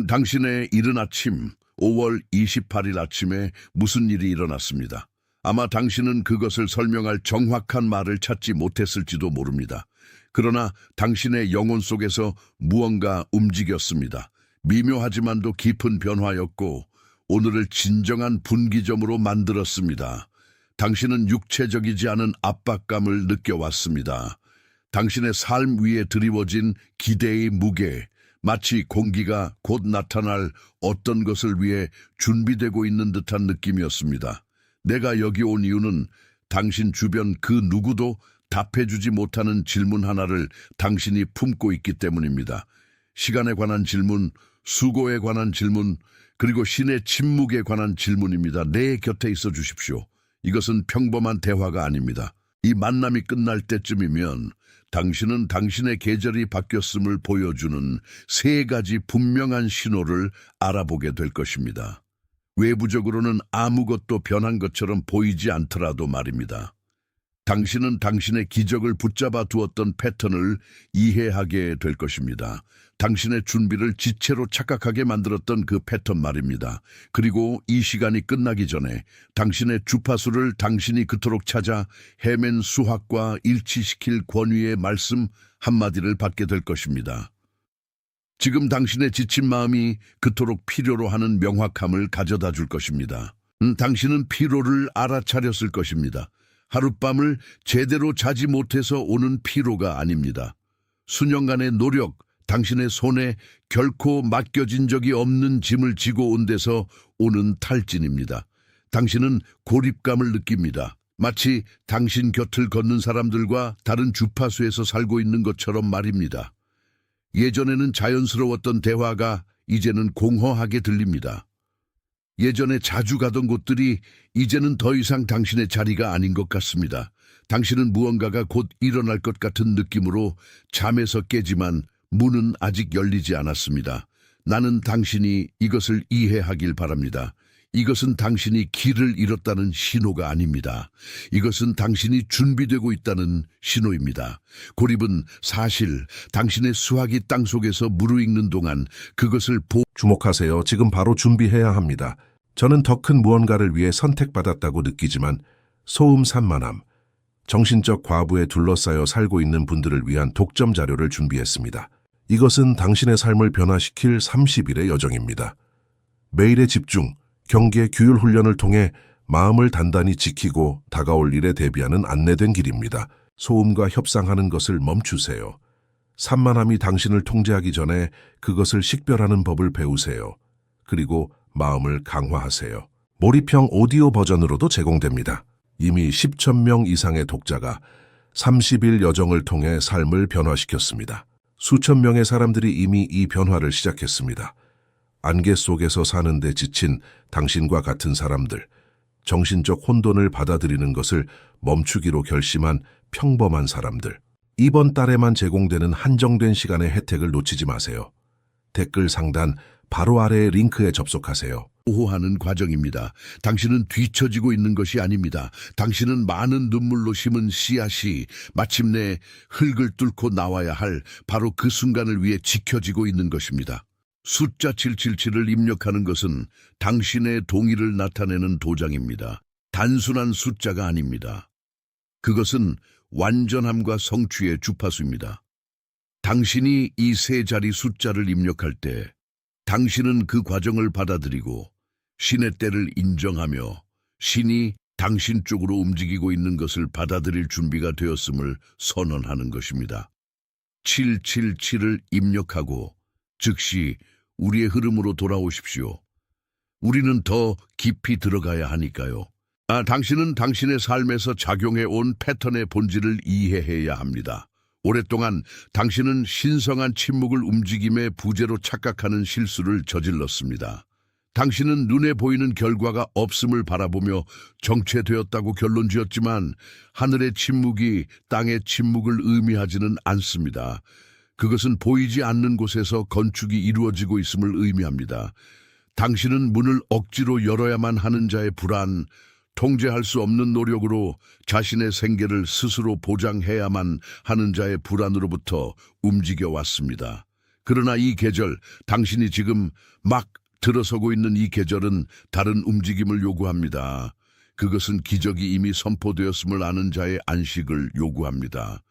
당신의 이른 아침, 5월 28일 아침에 무슨 일이 일어났습니다. 아마 당신은 그것을 설명할 정확한 말을 찾지 못했을지도 모릅니다. 그러나 당신의 영혼 속에서 무언가 움직였습니다. 미묘하지만도 깊은 변화였고 오늘을 진정한 분기점으로 만들었습니다. 당신은 육체적이지 않은 압박감을 느껴왔습니다. 당신의 삶 위에 드리워진 기대의 무게, 마치 공기가 곧 나타날 어떤 것을 위해 준비되고 있는 듯한 느낌이었습니다. 내가 여기 온 이유는 당신 주변 그 누구도 답해주지 못하는 질문 하나를 당신이 품고 있기 때문입니다. 시간에 관한 질문, 수고에 관한 질문, 그리고 신의 침묵에 관한 질문입니다. 내 곁에 있어 주십시오. 이것은 평범한 대화가 아닙니다. 이 만남이 끝날 때쯤이면 당신은 당신의 계절이 바뀌었음을 보여주는 세 가지 분명한 신호를 알아보게 될 것입니다. 외부적으로는 아무것도 변한 것처럼 보이지 않더라도 말입니다. 당신은 당신의 기적을 붙잡아 두었던 패턴을 이해하게 될 것입니다. 당신의 준비를 지체로 착각하게 만들었던 그 패턴 말입니다. 그리고 이 시간이 끝나기 전에 당신의 주파수를 당신이 그토록 찾아 헤맨 수학과 일치시킬 권위의 말씀 한마디를 받게 될 것입니다. 지금 당신의 지친 마음이 그토록 필요로 하는 명확함을 가져다 줄 것입니다. 당신은 피로를 알아차렸을 것입니다. 하룻밤을 제대로 자지 못해서 오는 피로가 아닙니다. 수년간의 노력, 당신의 손에 결코 맡겨진 적이 없는 짐을 지고 온 데서 오는 탈진입니다. 당신은 고립감을 느낍니다. 마치 당신 곁을 걷는 사람들과 다른 주파수에서 살고 있는 것처럼 말입니다. 예전에는 자연스러웠던 대화가 이제는 공허하게 들립니다. 예전에 자주 가던 곳들이 이제는 더 이상 당신의 자리가 아닌 것 같습니다. 당신은 무언가가 곧 일어날 것 같은 느낌으로 잠에서 깨지만 문은 아직 열리지 않았습니다. 나는 당신이 이것을 이해하길 바랍니다. 이것은 당신이 길을 잃었다는 신호가 아닙니다. 이것은 당신이 준비되고 있다는 신호입니다. 고립은 사실 당신의 수학이 땅속에서 무르익는 동안 그것을 주목하세요. 지금 바로 준비해야 합니다. 저는 더 큰 무언가를 위해 선택받았다고 느끼지만 소음 산만함, 정신적 과부에 둘러싸여 살고 있는 분들을 위한 독점 자료를 준비했습니다. 이것은 당신의 삶을 변화시킬 30일의 여정입니다. 매일의 집중, 경계, 규율 훈련을 통해 마음을 단단히 지키고 다가올 일에 대비하는 안내된 길입니다. 소음과 협상하는 것을 멈추세요. 산만함이 당신을 통제하기 전에 그것을 식별하는 법을 배우세요. 그리고 마음을 강화하세요. 몰입형 오디오 버전으로도 제공됩니다. 이미 10천 명 이상의 독자가 30일 여정을 통해 삶을 변화시켰습니다. 수천 명의 사람들이 이미 이 변화를 시작했습니다. 안개 속에서 사는데 지친 당신과 같은 사람들, 정신적 혼돈을 받아들이는 것을 멈추기로 결심한 평범한 사람들. 이번 달에만 제공되는 한정된 시간의 혜택을 놓치지 마세요. 댓글 상단 바로 아래의 링크에 접속하세요. 보호하는 과정입니다. 당신은 뒤처지고 있는 것이 아닙니다. 당신은 많은 눈물로 심은 씨앗이 마침내 흙을 뚫고 나와야 할 바로 그 순간을 위해 지켜지고 있는 것입니다. 숫자 777을 입력하는 것은 당신의 동의를 나타내는 도장입니다. 단순한 숫자가 아닙니다. 그것은 완전함과 성취의 주파수입니다. 당신이 이 세 자리 숫자를 입력할 때 당신은 그 과정을 받아들이고 신의 때를 인정하며 신이 당신 쪽으로 움직이고 있는 것을 받아들일 준비가 되었음을 선언하는 것입니다. 777을 입력하고 즉시 우리의 흐름으로 돌아오십시오. 우리는 더 깊이 들어가야 하니까요. 당신은 당신의 삶에서 작용해 온 패턴의 본질을 이해해야 합니다. 오랫동안 당신은 신성한 침묵을 움직임의 부재로 착각하는 실수를 저질렀습니다. 당신은 눈에 보이는 결과가 없음을 바라보며 정체되었다고 결론지었지만 하늘의 침묵이 땅의 침묵을 의미하지는 않습니다. 그것은 보이지 않는 곳에서 건축이 이루어지고 있음을 의미합니다. 당신은 문을 억지로 열어야만 하는 자의 불안, 통제할 수 없는 노력으로 자신의 생계를 스스로 보장해야만 하는 자의 불안으로부터 움직여 왔습니다. 그러나 이 계절, 당신이 지금 막 들어서고 있는 이 계절은 다른 움직임을 요구합니다. 그것은 기적이 이미 선포되었음을 아는 자의 안식을 요구합니다.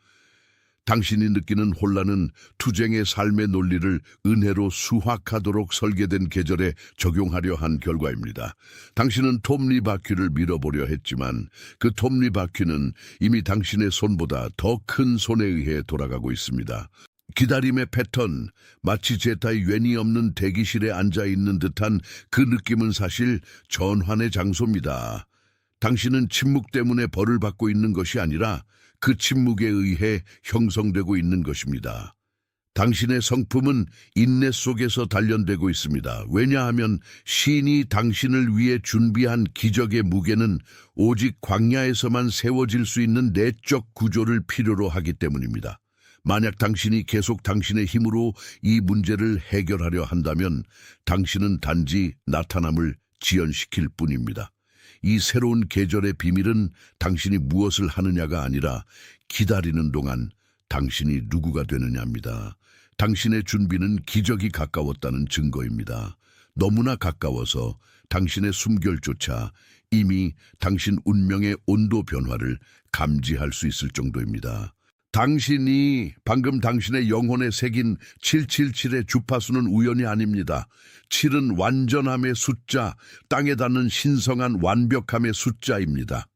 당신이 느끼는 혼란은 투쟁의 삶의 논리를 은혜로 수확하도록 설계된 계절에 적용하려 한 결과입니다. 당신은 톱니 바퀴를 밀어보려 했지만 그 톱니 바퀴는 이미 당신의 손보다 더 큰 손에 의해 돌아가고 있습니다. 기다림의 패턴, 마치 제타의 웬이 없는 대기실에 앉아있는 듯한 그 느낌은 사실 전환의 장소입니다. 당신은 침묵 때문에 벌을 받고 있는 것이 아니라 그 침묵에 의해 형성되고 있는 것입니다. 당신의 성품은 인내 속에서 단련되고 있습니다. 왜냐하면 신이 당신을 위해 준비한 기적의 무게는 오직 광야에서만 세워질 수 있는 내적 구조를 필요로 하기 때문입니다. 만약 당신이 계속 당신의 힘으로 이 문제를 해결하려 한다면 당신은 단지 나타남을 지연시킬 뿐입니다. 이 새로운 계절의 비밀은 당신이 무엇을 하느냐가 아니라 기다리는 동안 당신이 누구가 되느냐입니다. 당신의 준비는 기적이 가까웠다는 증거입니다. 너무나 가까워서 당신의 숨결조차 이미 당신 운명의 온도 변화를 감지할 수 있을 정도입니다. 당신이 방금 당신의 영혼에 새긴 777의 주파수는 우연이 아닙니다. 7은 완전함의 숫자, 땅에 닿는 신성한 완벽함의 숫자입니다.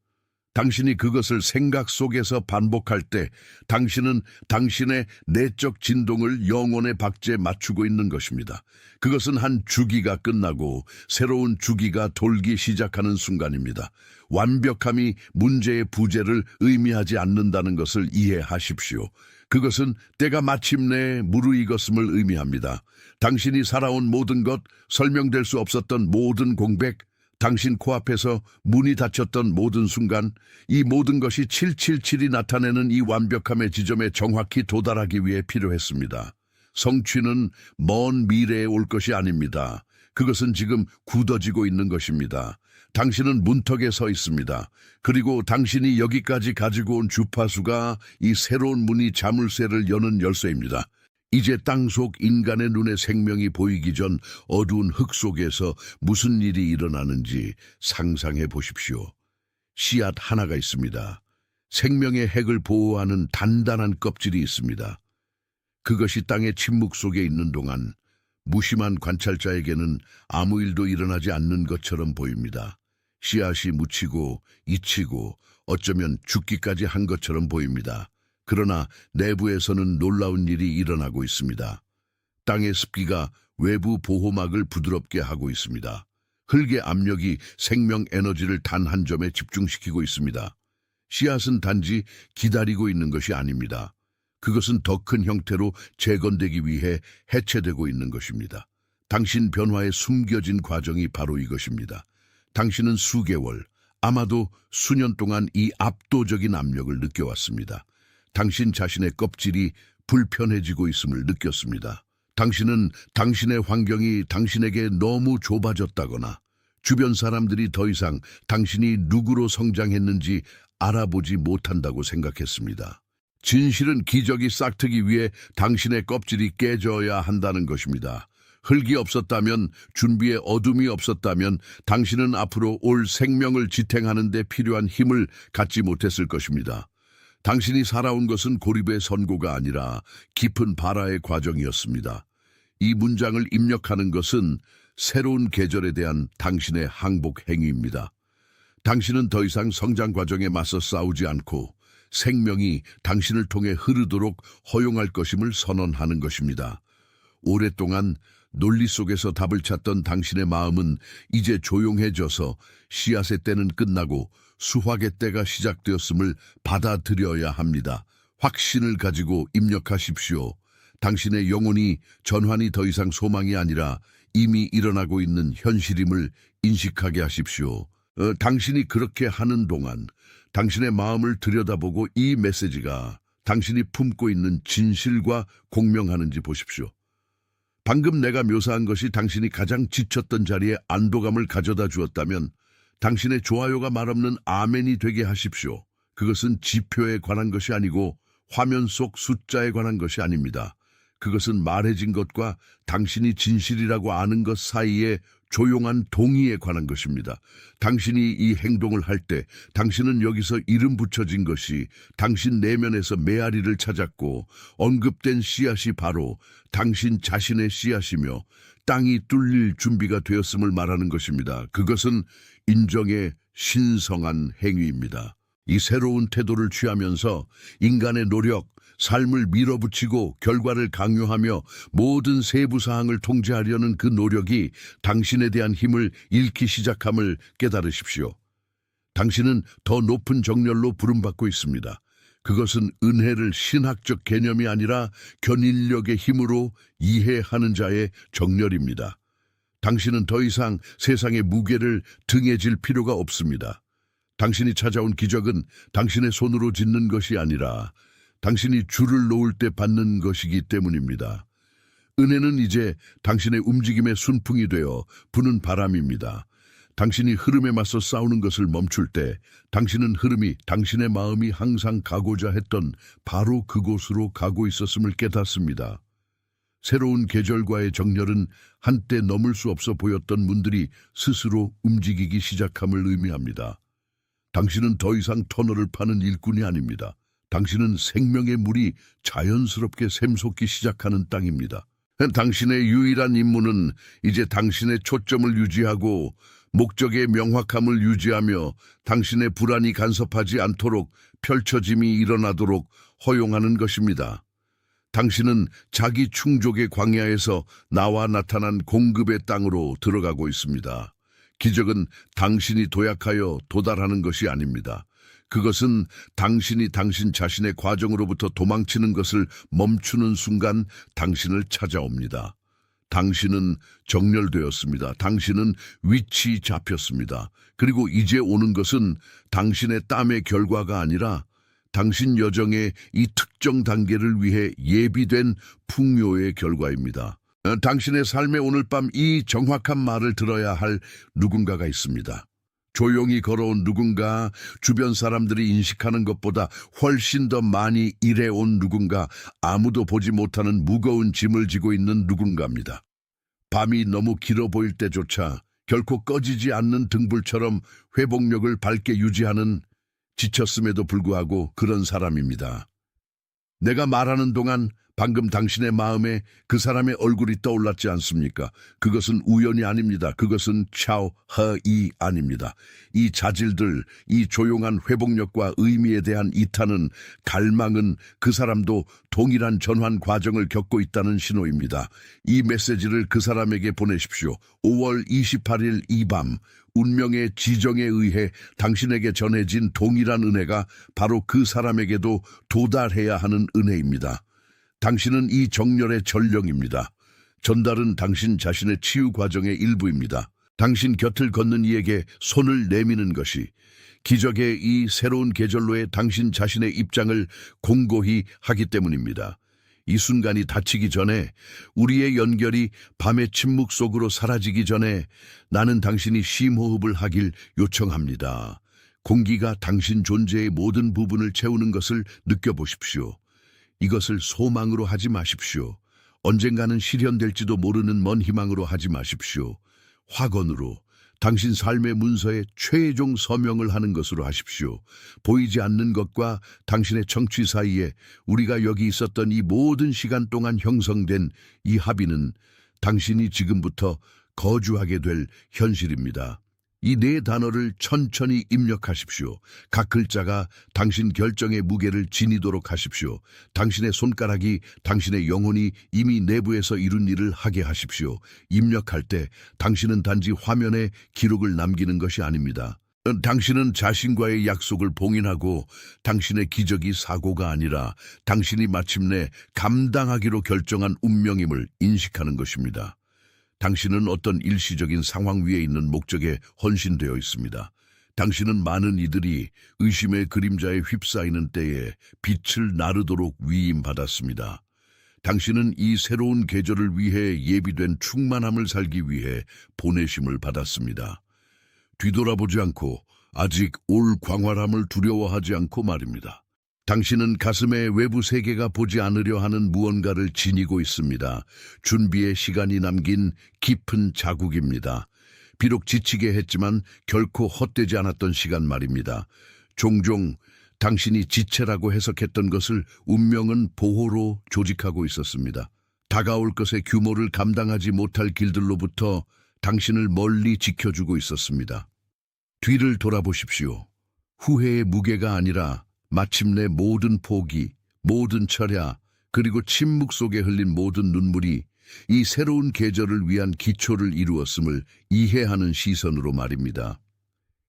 당신이 그것을 생각 속에서 반복할 때 당신은 당신의 내적 진동을 영혼의 박자에 맞추고 있는 것입니다. 그것은 한 주기가 끝나고 새로운 주기가 돌기 시작하는 순간입니다. 완벽함이 문제의 부재를 의미하지 않는다는 것을 이해하십시오. 그것은 때가 마침내 무르익었음을 의미합니다. 당신이 살아온 모든 것, 설명될 수 없었던 모든 공백, 당신 코앞에서 문이 닫혔던 모든 순간, 이 모든 것이 777이 나타내는 이 완벽함의 지점에 정확히 도달하기 위해 필요했습니다. 성취는 먼 미래에 올 것이 아닙니다. 그것은 지금 굳어지고 있는 것입니다. 당신은 문턱에 서 있습니다. 그리고 당신이 여기까지 가지고 온 주파수가 이 새로운 문이 자물쇠를 여는 열쇠입니다. 이제 땅속 인간의 눈에 생명이 보이기 전 어두운 흙 속에서 무슨 일이 일어나는지 상상해 보십시오. 씨앗 하나가 있습니다. 생명의 핵을 보호하는 단단한 껍질이 있습니다. 그것이 땅의 침묵 속에 있는 동안 무심한 관찰자에게는 아무 일도 일어나지 않는 것처럼 보입니다. 씨앗이 묻히고 잊히고 어쩌면 죽기까지 한 것처럼 보입니다. 그러나 내부에서는 놀라운 일이 일어나고 있습니다. 땅의 습기가 외부 보호막을 부드럽게 하고 있습니다. 흙의 압력이 생명 에너지를 단 한 점에 집중시키고 있습니다. 씨앗은 단지 기다리고 있는 것이 아닙니다. 그것은 더 큰 형태로 재건되기 위해 해체되고 있는 것입니다. 당신 변화에 숨겨진 과정이 바로 이것입니다. 당신은 수개월, 아마도 수년 동안 이 압도적인 압력을 느껴왔습니다. 당신 자신의 껍질이 불편해지고 있음을 느꼈습니다. 당신은 당신의 환경이 당신에게 너무 좁아졌다거나 주변 사람들이 더 이상 당신이 누구로 성장했는지 알아보지 못한다고 생각했습니다. 진실은 기적이 싹트기 위해 당신의 껍질이 깨져야 한다는 것입니다. 흙이 없었다면, 준비의 어둠이 없었다면 당신은 앞으로 올 생명을 지탱하는 데 필요한 힘을 갖지 못했을 것입니다. 당신이 살아온 것은 고립의 선고가 아니라 깊은 발화의 과정이었습니다. 이 문장을 입력하는 것은 새로운 계절에 대한 당신의 항복 행위입니다. 당신은 더 이상 성장 과정에 맞서 싸우지 않고 생명이 당신을 통해 흐르도록 허용할 것임을 선언하는 것입니다. 오랫동안 논리 속에서 답을 찾던 당신의 마음은 이제 조용해져서 씨앗의 때는 끝나고 수확의 때가 시작되었음을 받아들여야 합니다. 확신을 가지고 입력하십시오. 당신의 영혼이 전환이 더 이상 소망이 아니라 이미 일어나고 있는 현실임을 인식하게 하십시오. 당신이 그렇게 하는 동안 당신의 마음을 들여다보고 이 메시지가 당신이 품고 있는 진실과 공명하는지 보십시오. 방금 내가 묘사한 것이 당신이 가장 지쳤던 자리에 안도감을 가져다 주었다면 당신의 좋아요가 말없는 아멘이 되게 하십시오. 그것은 지표에 관한 것이 아니고 화면 속 숫자에 관한 것이 아닙니다. 그것은 말해진 것과 당신이 진실이라고 아는 것 사이에 조용한 동의에 관한 것입니다. 당신이 이 행동을 할 때 당신은 여기서 이름 붙여진 것이 당신 내면에서 메아리를 찾았고 언급된 씨앗이 바로 당신 자신의 씨앗이며 땅이 뚫릴 준비가 되었음을 말하는 것입니다. 그것은 인정의 신성한 행위입니다. 이 새로운 태도를 취하면서 인간의 노력, 삶을 밀어붙이고 결과를 강요하며 모든 세부 사항을 통제하려는 그 노력이 당신에 대한 힘을 잃기 시작함을 깨달으십시오. 당신은 더 높은 정렬로 부름받고 있습니다. 그것은 은혜를 신학적 개념이 아니라 견인력의 힘으로 이해하는 자의 정렬입니다. 당신은 더 이상 세상의 무게를 등에 질 필요가 없습니다. 당신이 찾아온 기적은 당신의 손으로 짓는 것이 아니라 당신이 줄을 놓을 때 받는 것이기 때문입니다. 은혜는 이제 당신의 움직임의 순풍이 되어 부는 바람입니다. 당신이 흐름에 맞서 싸우는 것을 멈출 때 당신은 흐름이 당신의 마음이 항상 가고자 했던 바로 그곳으로 가고 있었음을 깨닫습니다. 새로운 계절과의 정렬은 한때 넘을 수 없어 보였던 문들이 스스로 움직이기 시작함을 의미합니다. 당신은 더 이상 터널을 파는 일꾼이 아닙니다. 당신은 생명의 물이 자연스럽게 샘솟기 시작하는 땅입니다. 당신의 유일한 임무는 이제 당신의 초점을 유지하고 목적의 명확함을 유지하며 당신의 불안이 간섭하지 않도록 펼쳐짐이 일어나도록 허용하는 것입니다. 당신은 자기 충족의 광야에서 나와 나타난 공급의 땅으로 들어가고 있습니다. 기적은 당신이 도약하여 도달하는 것이 아닙니다. 그것은 당신이 당신 자신의 과정으로부터 도망치는 것을 멈추는 순간 당신을 찾아옵니다. 당신은 정렬되었습니다. 당신은 위치 잡혔습니다. 그리고 이제 오는 것은 당신의 땀의 결과가 아니라 당신 여정의 이 특정 단계를 위해 예비된 풍요의 결과입니다. 당신의 삶에 오늘 밤 이 정확한 말을 들어야 할 누군가가 있습니다. 조용히 걸어온 누군가, 주변 사람들이 인식하는 것보다 훨씬 더 많이 일해온 누군가, 아무도 보지 못하는 무거운 짐을 지고 있는 누군가입니다. 밤이 너무 길어 보일 때조차 결코 꺼지지 않는 등불처럼 회복력을 밝게 유지하는, 지쳤음에도 불구하고 그런 사람입니다. 내가 말하는 동안 방금 당신의 마음에 그 사람의 얼굴이 떠올랐지 않습니까? 그것은 우연이 아닙니다. 그것은 샤오허이 아닙니다. 이 자질들, 이 조용한 회복력과 의미에 대한 이탄은, 갈망은 그 사람도 동일한 전환 과정을 겪고 있다는 신호입니다. 이 메시지를 그 사람에게 보내십시오. 5월 28일 이 밤, 운명의 지정에 의해 당신에게 전해진 동일한 은혜가 바로 그 사람에게도 도달해야 하는 은혜입니다. 당신은 이 정렬의 전령입니다. 전달은 당신 자신의 치유 과정의 일부입니다. 당신 곁을 걷는 이에게 손을 내미는 것이 기적의 이 새로운 계절로의 당신 자신의 입장을 공고히 하기 때문입니다. 이 순간이 닥치기 전에, 우리의 연결이 밤의 침묵 속으로 사라지기 전에 나는 당신이 심호흡을 하길 요청합니다. 공기가 당신 존재의 모든 부분을 채우는 것을 느껴보십시오. 이것을 소망으로 하지 마십시오. 언젠가는 실현될지도 모르는 먼 희망으로 하지 마십시오. 확언으로, 당신 삶의 문서에 최종 서명을 하는 것으로 하십시오. 보이지 않는 것과 당신의 청취 사이에 우리가 여기 있었던 이 모든 시간 동안 형성된 이 합의는 당신이 지금부터 거주하게 될 현실입니다. 이 네 단어를 천천히 입력하십시오. 각 글자가 당신 결정의 무게를 지니도록 하십시오. 당신의 손가락이 당신의 영혼이 이미 내부에서 이룬 일을 하게 하십시오. 입력할 때 당신은 단지 화면에 기록을 남기는 것이 아닙니다. 당신은 자신과의 약속을 봉인하고 당신의 기적이 사고가 아니라 당신이 마침내 감당하기로 결정한 운명임을 인식하는 것입니다. 당신은 어떤 일시적인 상황 위에 있는 목적에 헌신되어 있습니다. 당신은 많은 이들이 의심의 그림자에 휩싸이는 때에 빛을 나르도록 위임받았습니다. 당신은 이 새로운 계절을 위해 예비된 충만함을 살기 위해 보내심을 받았습니다. 뒤돌아보지 않고, 아직 올 광활함을 두려워하지 않고 말입니다. 당신은 가슴에 외부 세계가 보지 않으려 하는 무언가를 지니고 있습니다. 준비의 시간이 남긴 깊은 자국입니다. 비록 지치게 했지만 결코 헛되지 않았던 시간 말입니다. 종종 당신이 지체라고 해석했던 것을 운명은 보호로 조직하고 있었습니다. 다가올 것의 규모를 감당하지 못할 길들로부터 당신을 멀리 지켜주고 있었습니다. 뒤를 돌아보십시오. 후회의 무게가 아니라 마침내 모든 포기, 모든 철야, 그리고 침묵 속에 흘린 모든 눈물이 이 새로운 계절을 위한 기초를 이루었음을 이해하는 시선으로 말입니다.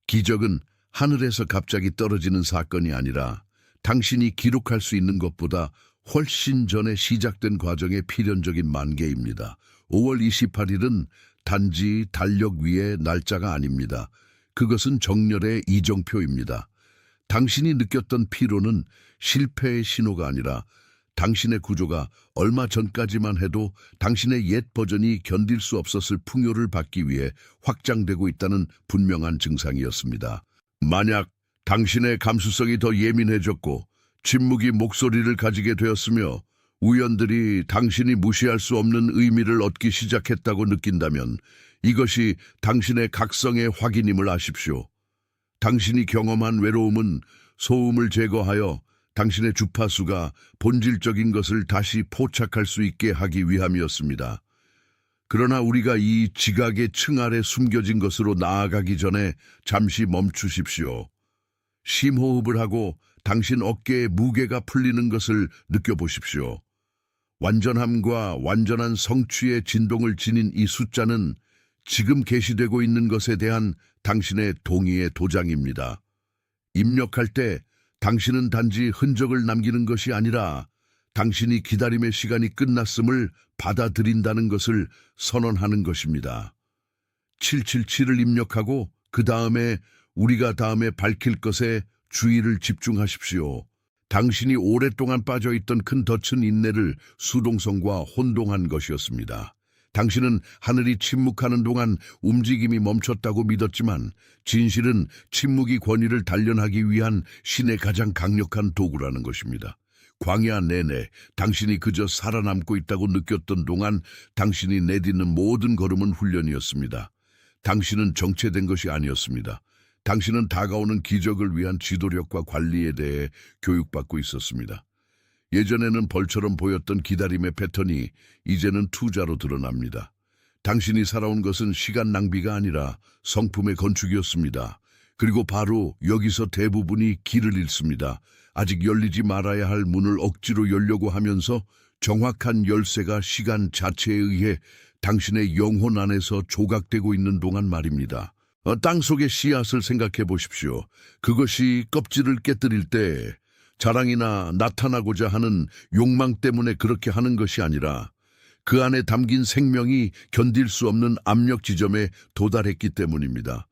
기적은 하늘에서 갑자기 떨어지는 사건이 아니라 당신이 기록할 수 있는 것보다 훨씬 전에 시작된 과정의 필연적인 만개입니다. 5월 28일은 단지 달력 위의 날짜가 아닙니다. 그것은 정렬의 이정표입니다. 당신이 느꼈던 피로는 실패의 신호가 아니라 당신의 구조가 얼마 전까지만 해도 당신의 옛 버전이 견딜 수 없었을 풍요를 받기 위해 확장되고 있다는 분명한 증상이었습니다. 만약 당신의 감수성이 더 예민해졌고 침묵이 목소리를 가지게 되었으며 우연들이 당신이 무시할 수 없는 의미를 얻기 시작했다고 느낀다면 이것이 당신의 각성의 확인임을 아십시오. 당신이 경험한 외로움은 소음을 제거하여 당신의 주파수가 본질적인 것을 다시 포착할 수 있게 하기 위함이었습니다. 그러나 우리가 이 지각의 층 아래 숨겨진 것으로 나아가기 전에 잠시 멈추십시오. 심호흡을 하고 당신 어깨의 무게가 풀리는 것을 느껴보십시오. 완전함과 완전한 성취의 진동을 지닌 이 숫자는 지금 계시되고 있는 것에 대한 당신의 동의의 도장입니다. 입력할 때 당신은 단지 흔적을 남기는 것이 아니라 당신이 기다림의 시간이 끝났음을 받아들인다는 것을 선언하는 것입니다. 777을 입력하고 그 다음에 우리가 다음에 밝힐 것에 주의를 집중하십시오. 당신이 오랫동안 빠져있던 큰 덫은 인내를 수동성과 혼동한 것이었습니다. 당신은 하늘이 침묵하는 동안 움직임이 멈췄다고 믿었지만 진실은 침묵이 권위를 단련하기 위한 신의 가장 강력한 도구라는 것입니다. 광야 내내 당신이 그저 살아남고 있다고 느꼈던 동안 당신이 내딛는 모든 걸음은 훈련이었습니다. 당신은 정체된 것이 아니었습니다. 당신은 다가오는 기적을 위한 지도력과 관리에 대해 교육받고 있었습니다. 예전에는 벌처럼 보였던 기다림의 패턴이 이제는 투자로 드러납니다. 당신이 살아온 것은 시간 낭비가 아니라 성품의 건축이었습니다. 그리고 바로 여기서 대부분이 길을 잃습니다. 아직 열리지 말아야 할 문을 억지로 열려고 하면서 정확한 열쇠가 시간 자체에 의해 당신의 영혼 안에서 조각되고 있는 동안 말입니다. 땅속의 씨앗을 생각해 보십시오. 그것이 껍질을 깨뜨릴 때 자랑이나 나타나고자 하는 욕망 때문에 그렇게 하는 것이 아니라 그 안에 담긴 생명이 견딜 수 없는 압력 지점에 도달했기 때문입니다.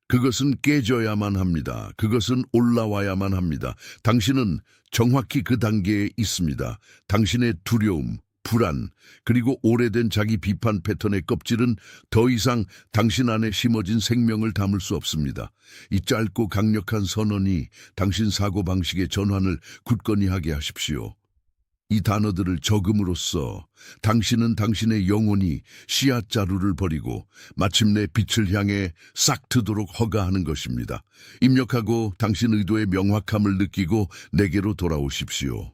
그것은 깨져야만 합니다. 그것은 올라와야만 합니다. 당신은 정확히 그 단계에 있습니다. 당신의 두려움, 불안, 그리고 오래된 자기 비판 패턴의 껍질은 더 이상 당신 안에 심어진 생명을 담을 수 없습니다. 이 짧고 강력한 선언이 당신 사고방식의 전환을 굳건히 하게 하십시오. 이 단어들을 적음으로써 당신은 당신의 영혼이 씨앗 자루를 버리고 마침내 빛을 향해 싹 트도록 허가하는 것입니다. 입력하고 당신 의도의 명확함을 느끼고 내게로 돌아오십시오.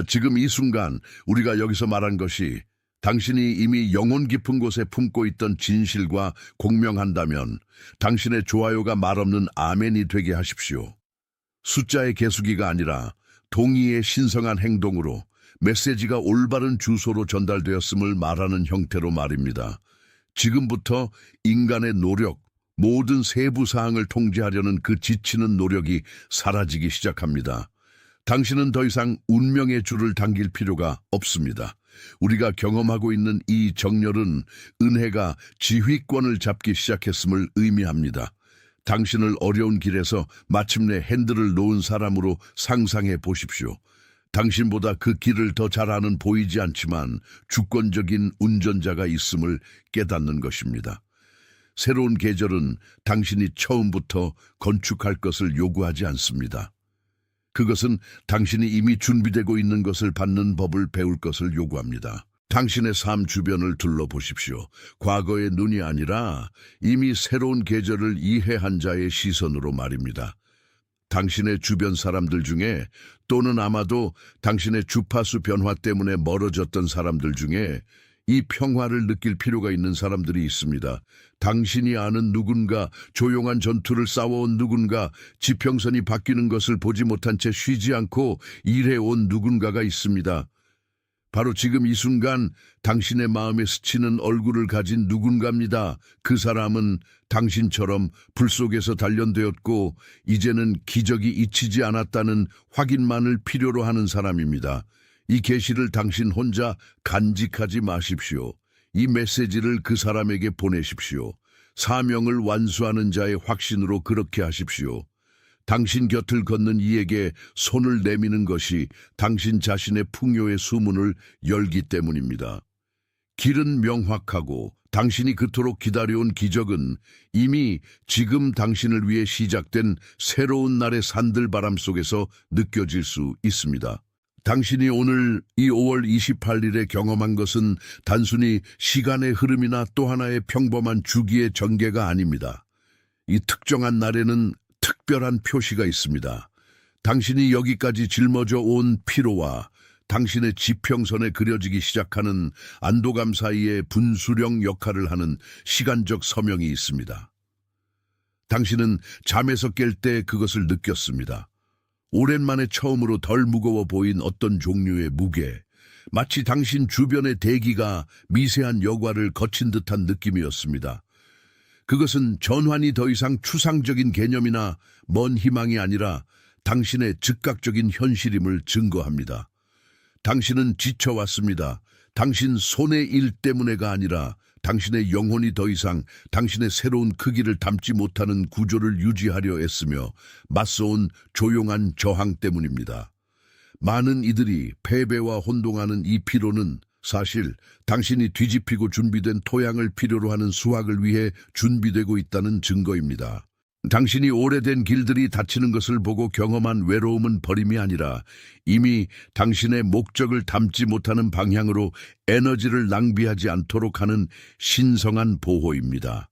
지금 이 순간 우리가 여기서 말한 것이 당신이 이미 영혼 깊은 곳에 품고 있던 진실과 공명한다면 당신의 좋아요가 말없는 아멘이 되게 하십시오. 숫자의 개수기가 아니라 동의의 신성한 행동으로 메시지가 올바른 주소로 전달되었음을 말하는 형태로 말입니다. 지금부터 인간의 노력, 모든 세부 사항을 통제하려는 그 지치는 노력이 사라지기 시작합니다. 당신은 더 이상 운명의 줄을 당길 필요가 없습니다. 우리가 경험하고 있는 이 정렬은 은혜가 지휘권을 잡기 시작했음을 의미합니다. 당신을 어려운 길에서 마침내 핸들을 놓은 사람으로 상상해 보십시오. 당신보다 그 길을 더 잘 아는 보이지 않지만 주권적인 운전자가 있음을 깨닫는 것입니다. 새로운 계절은 당신이 처음부터 건축할 것을 요구하지 않습니다. 그것은 당신이 이미 준비되고 있는 것을 받는 법을 배울 것을 요구합니다. 당신의 삶 주변을 둘러보십시오. 과거의 눈이 아니라 이미 새로운 계절을 이해한 자의 시선으로 말입니다. 당신의 주변 사람들 중에 또는 아마도 당신의 주파수 변화 때문에 멀어졌던 사람들 중에 이 평화를 느낄 필요가 있는 사람들이 있습니다. 당신이 아는 누군가, 조용한 전투를 싸워온 누군가, 지평선이 바뀌는 것을 보지 못한 채 쉬지 않고 일해온 누군가가 있습니다. 바로 지금 이 순간 당신의 마음에 스치는 얼굴을 가진 누군가입니다. 그 사람은 당신처럼 불 속에서 단련되었고 이제는 기적이 잊히지 않았다는 확인만을 필요로 하는 사람입니다. 이 계시를 당신 혼자 간직하지 마십시오. 이 메시지를 그 사람에게 보내십시오. 사명을 완수하는 자의 확신으로 그렇게 하십시오. 당신 곁을 걷는 이에게 손을 내미는 것이 당신 자신의 풍요의 수문을 열기 때문입니다. 길은 명확하고 당신이 그토록 기다려온 기적은 이미 지금 당신을 위해 시작된 새로운 날의 산들바람 속에서 느껴질 수 있습니다. 당신이 오늘 이 5월 28일에 경험한 것은 단순히 시간의 흐름이나 또 하나의 평범한 주기의 전개가 아닙니다. 이 특정한 날에는 특별한 표시가 있습니다. 당신이 여기까지 짊어져 온 피로와 당신의 지평선에 그려지기 시작하는 안도감 사이에 분수령 역할을 하는 시간적 서명이 있습니다. 당신은 잠에서 깰 때 그것을 느꼈습니다. 오랜만에 처음으로 덜 무거워 보인 어떤 종류의 무게, 마치 당신 주변의 대기가 미세한 여과를 거친 듯한 느낌이었습니다. 그것은 전환이 더 이상 추상적인 개념이나 먼 희망이 아니라 당신의 즉각적인 현실임을 증거합니다. 당신은 지쳐왔습니다. 당신 손의 일 때문에가 아니라 당신의 영혼이 더 이상 당신의 새로운 크기를 담지 못하는 구조를 유지하려 애쓰며 맞서온 조용한 저항 때문입니다. 많은 이들이 패배와 혼동하는 이 피로는 사실 당신이 뒤집히고 준비된 토양을 필요로 하는 수확을 위해 준비되고 있다는 증거입니다. 당신이 오래된 길들이 닫히는 것을 보고 경험한 외로움은 버림이 아니라 이미 당신의 목적을 담지 못하는 방향으로 에너지를 낭비하지 않도록 하는 신성한 보호입니다.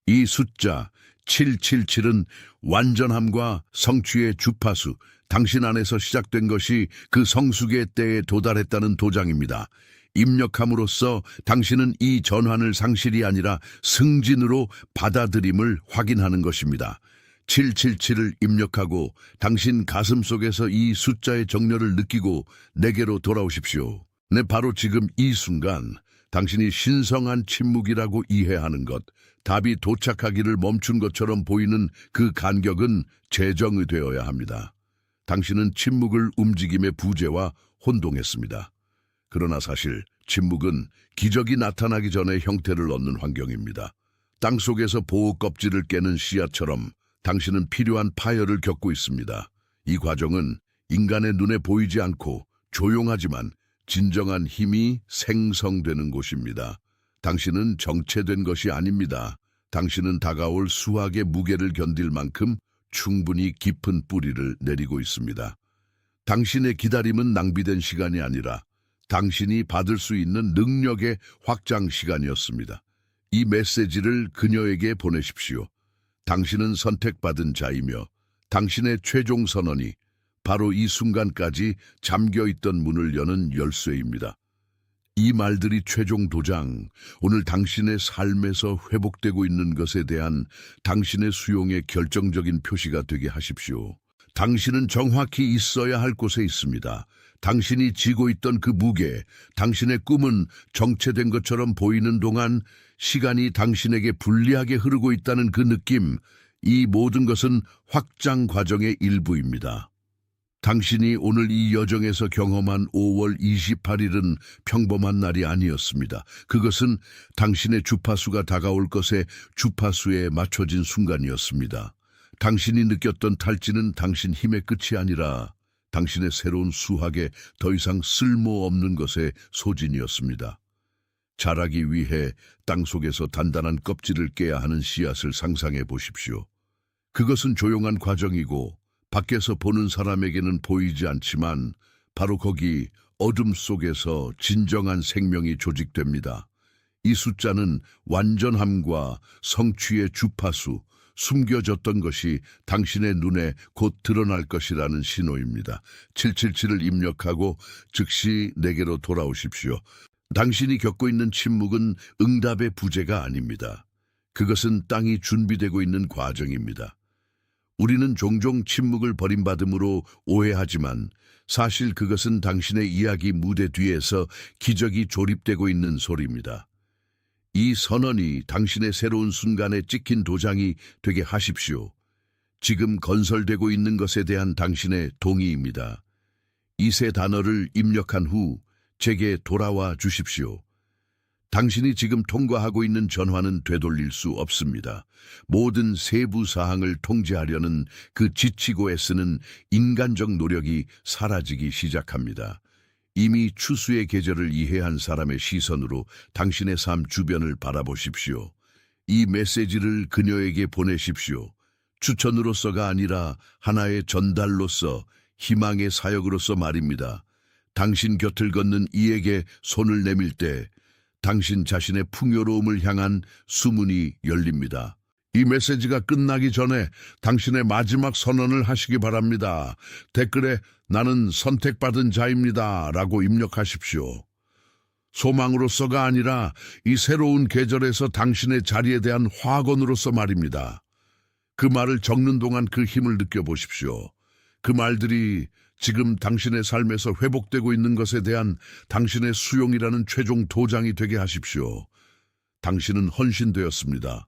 이 숫자 777은 완전함과 성취의 주파수, 당신 안에서 시작된 것이 그 성숙의 때에 도달했다는 도장입니다. 입력함으로써 당신은 이 전환을 상실이 아니라 승진으로 받아들임을 확인하는 것입니다. 777을 입력하고 당신 가슴 속에서 이 숫자의 정렬을 느끼고 내게로 돌아오십시오. 네, 바로 지금 이 순간 당신이 신성한 침묵이라고 이해하는 것, 답이 도착하기를 멈춘 것처럼 보이는 그 간격은 재정의되어야 합니다. 당신은 침묵을 움직임의 부재와 혼동했습니다. 그러나 사실 침묵은 기적이 나타나기 전에 형태를 얻는 환경입니다. 땅 속에서 보호 껍질을 깨는 씨앗처럼 당신은 필요한 파열을 겪고 있습니다. 이 과정은 인간의 눈에 보이지 않고 조용하지만 진정한 힘이 생성되는 곳입니다. 당신은 정체된 것이 아닙니다. 당신은 다가올 수확의 무게를 견딜 만큼 충분히 깊은 뿌리를 내리고 있습니다. 당신의 기다림은 낭비된 시간이 아니라 당신이 받을 수 있는 능력의 확장 시간이었습니다. 이 메시지를 그녀에게 보내십시오. 당신은 선택받은 자이며 당신의 최종 선언이 바로 이 순간까지 잠겨있던 문을 여는 열쇠입니다. 이 말들이 최종 도장, 오늘 당신의 삶에서 회복되고 있는 것에 대한 당신의 수용의 결정적인 표시가 되게 하십시오. 당신은 정확히 있어야 할 곳에 있습니다. 당신이 지고 있던 그 무게, 당신의 꿈은 정체된 것처럼 보이는 동안 시간이 당신에게 불리하게 흐르고 있다는 그 느낌, 이 모든 것은 확장 과정의 일부입니다. 당신이 오늘 이 여정에서 경험한 5월 28일은 평범한 날이 아니었습니다. 그것은 당신의 주파수가 다가올 것에 주파수에 맞춰진 순간이었습니다. 당신이 느꼈던 탈진은 당신 힘의 끝이 아니라 당신의 새로운 수학에 더 이상 쓸모없는 것의 소진이었습니다. 자라기 위해 땅속에서 단단한 껍질을 깨야 하는 씨앗을 상상해 보십시오. 그것은 조용한 과정이고 밖에서 보는 사람에게는 보이지 않지만 바로 거기 어둠 속에서 진정한 생명이 조직됩니다. 이 숫자는 완전함과 성취의 주파수, 숨겨졌던 것이 당신의 눈에 곧 드러날 것이라는 신호입니다. 777을 입력하고 즉시 내게로 돌아오십시오. 당신이 겪고 있는 침묵은 응답의 부재가 아닙니다. 그것은 땅이 준비되고 있는 과정입니다. 우리는 종종 침묵을 버림받음으로 오해하지만 사실 그것은 당신의 이야기 무대 뒤에서 기적이 조립되고 있는 소리입니다. 이 선언이 당신의 새로운 순간에 찍힌 도장이 되게 하십시오. 지금 건설되고 있는 것에 대한 당신의 동의입니다. 이 세 단어를 입력한 후 제게 돌아와 주십시오. 당신이 지금 통과하고 있는 전환은 되돌릴 수 없습니다. 모든 세부 사항을 통제하려는 그 지치고 애쓰는 인간적 노력이 사라지기 시작합니다. 이미 추수의 계절을 이해한 사람의 시선으로 당신의 삶 주변을 바라보십시오. 이 메시지를 그녀에게 보내십시오. 추천으로서가 아니라 하나의 전달로서, 희망의 사역으로서 말입니다. 당신 곁을 걷는 이에게 손을 내밀 때 당신 자신의 풍요로움을 향한 수문이 열립니다. 이 메시지가 끝나기 전에 당신의 마지막 선언을 하시기 바랍니다. 댓글에 나는 선택받은 자입니다 라고 입력하십시오. 소망으로서가 아니라 이 새로운 계절에서 당신의 자리에 대한 확언으로서 말입니다. 그 말을 적는 동안 그 힘을 느껴보십시오. 그 말들이 지금 당신의 삶에서 회복되고 있는 것에 대한 당신의 수용이라는 최종 도장이 되게 하십시오. 당신은 헌신되었습니다.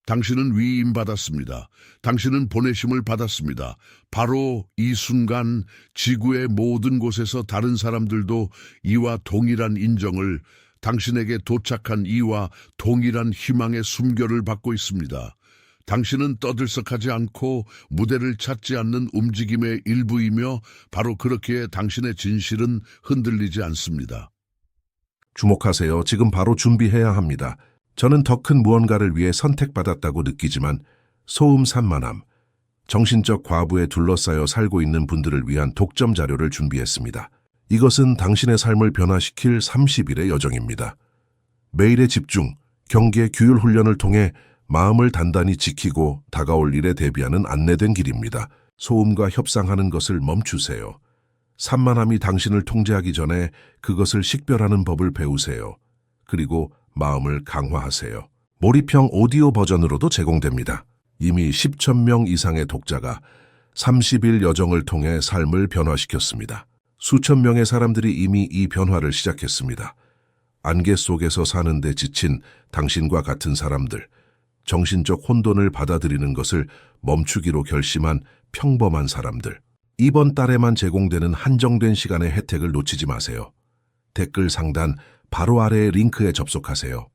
당신은 위임받았습니다. 당신은 보내심을 받았습니다. 바로 이 순간 지구의 모든 곳에서 다른 사람들도 이와 동일한 인정을, 당신에게 도착한 이와 동일한 희망의 숨결을 받고 있습니다. 당신은 떠들썩하지 않고 무대를 찾지 않는 움직임의 일부이며 바로 그렇기에 당신의 진실은 흔들리지 않습니다. 주목하세요. 지금 바로 준비해야 합니다. 저는 더 큰 무언가를 위해 선택받았다고 느끼지만 소음산만함, 정신적 과부에 둘러싸여 살고 있는 분들을 위한 독점 자료를 준비했습니다. 이것은 당신의 삶을 변화시킬 30일의 여정입니다. 매일의 집중, 경계, 규율 훈련을 통해 마음을 단단히 지키고 다가올 일에 대비하는 안내된 길입니다. 소음과 협상하는 것을 멈추세요. 산만함이 당신을 통제하기 전에 그것을 식별하는 법을 배우세요. 그리고 마음을 강화하세요. 몰입형 오디오 버전으로도 제공됩니다. 이미 10,000명 이상의 독자가 30일 여정을 통해 삶을 변화시켰습니다. 수천 명의 사람들이 이미 이 변화를 시작했습니다. 안개 속에서 사는데 지친 당신과 같은 사람들, 정신적 혼돈을 받아들이는 것을 멈추기로 결심한 평범한 사람들. 이번 달에만 제공되는 한정된 시간의 혜택을 놓치지 마세요. 댓글 상단 바로 아래의 링크에 접속하세요.